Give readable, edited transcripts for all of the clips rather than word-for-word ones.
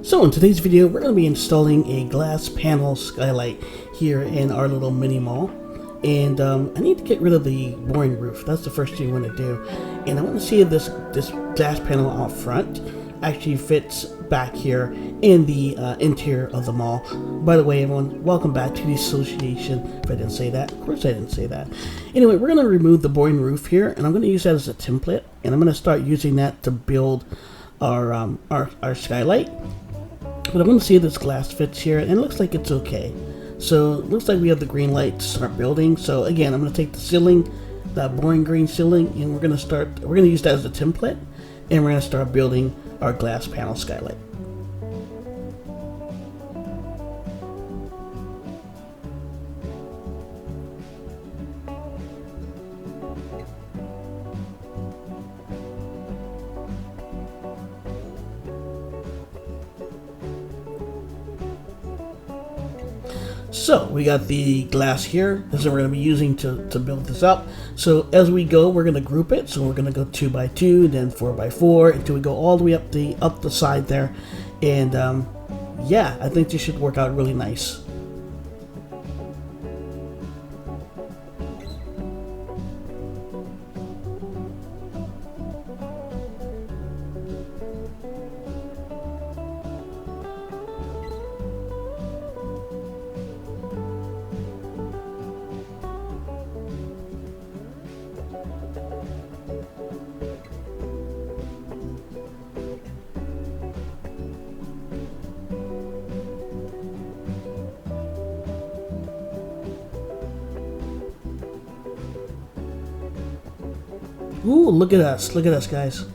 So in today's video, we're going to be installing a glass panel skylight here in our little mini mall. And I need to get rid of the boring roof. That's the first thing I want to do. And I want to see if this glass panel out front actually fits back here in the interior of the mall. By the way, everyone, welcome back to the association. If I didn't say that, of course I didn't say that. Anyway, we're going to remove the boring roof here, and I'm going to use that as a template. And I'm going to start using that to build our skylight. But I'm going to see if this glass fits here, and it looks like it's okay. So it looks like we have the green light to start building. So again, I'm going to take the ceiling, that boring green ceiling, and we're going to use that as a template, and we're going to start building our glass panel skylight. So we got the glass here. This is what we're going to be using to build this up. So as we go, we're going to group it. So we're going to go 2 by 2, then 4 by 4, until we go all the way up the side there. And yeah, I think this should work out really nice. Ooh, look at us, guys.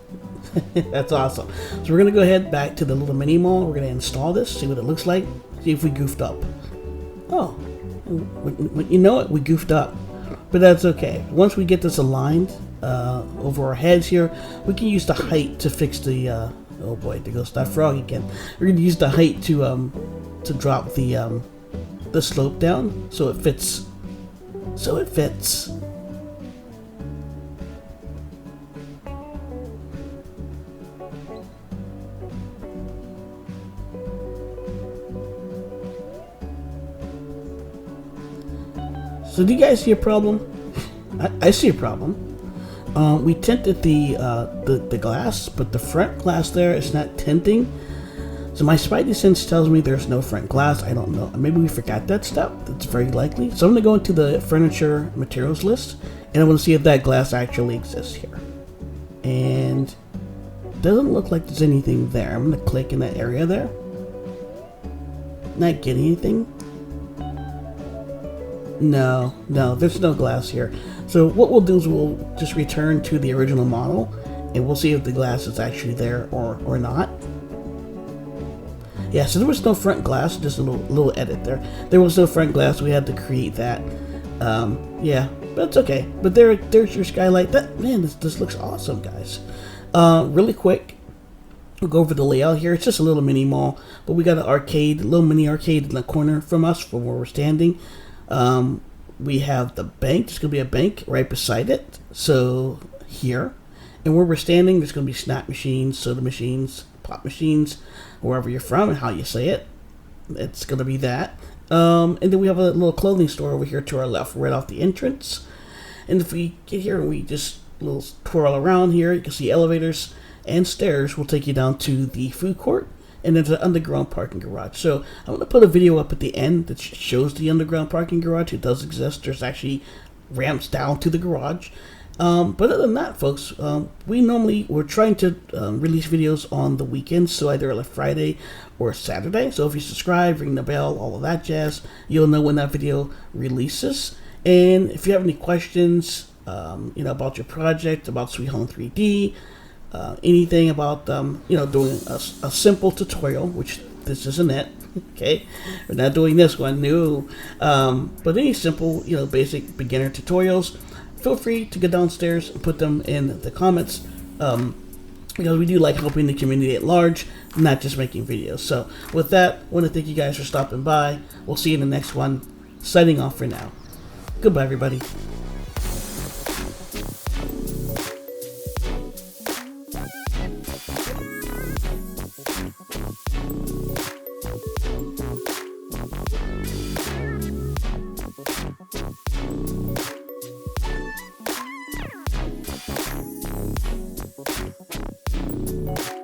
That's awesome. So we're gonna go ahead back to the little mini mall. We're gonna install this, see what it looks like, see if we goofed up. Oh, you know what? We goofed up, but that's okay. Once we get this aligned over our heads here, we can use the height to fix the. Oh boy, there goes that frog again. We're gonna use the height to drop the slope down so it fits. So it fits. So do you guys see a problem? I see a problem. We tinted the glass, but the front glass there is not tinting. So my spidey sense tells me there's no front glass. I don't know. Maybe we forgot that step. That's very likely. So I'm going to go into the furniture materials list, and I'm going to see if that glass actually exists here. And it doesn't look like there's anything there. I'm going to click in that area there. Not getting anything. No, there's no glass here. So what we'll do is we'll just return to the original model, and we'll see if the glass is actually there or not. Yeah, so there was no front glass, just a little edit there. There was no front glass, we had to create that. Yeah, but it's okay. But there's your skylight. This looks awesome, guys. Really quick, we'll go over the layout here. It's just a little mini mall, but we got an arcade, a little mini arcade in the corner from us from where we're standing. We have the bank. There's going to be a bank right beside it. So here, and where we're standing, there's going to be snack machines, soda machines, pop machines, wherever you're from and how you say it. It's going to be that. And then we have a little clothing store over here to our left, right off the entrance. And if we get here and we just little twirl around here, you can see elevators and stairs will take you down to the food court. And there's an underground parking garage. So I'm going to put a video up at the end that shows the underground parking garage. It does exist. There's actually ramps down to the garage. But other than that, folks, we're trying to release videos on the weekends, so either a Friday or Saturday. So if you subscribe, ring the bell, all of that jazz, you'll know when that video releases. And if you have any questions, about your project, about Sweet Home 3D, anything about doing a simple tutorial, which this isn't it. Okay, we're not doing this one, no. But any simple, basic beginner tutorials, feel free to go downstairs and put them in the comments, because we do like helping the community at large, not just making videos. So with that, I want to thank you guys for stopping by. We'll see you in the next one. Signing off for now. Goodbye, everybody. bye.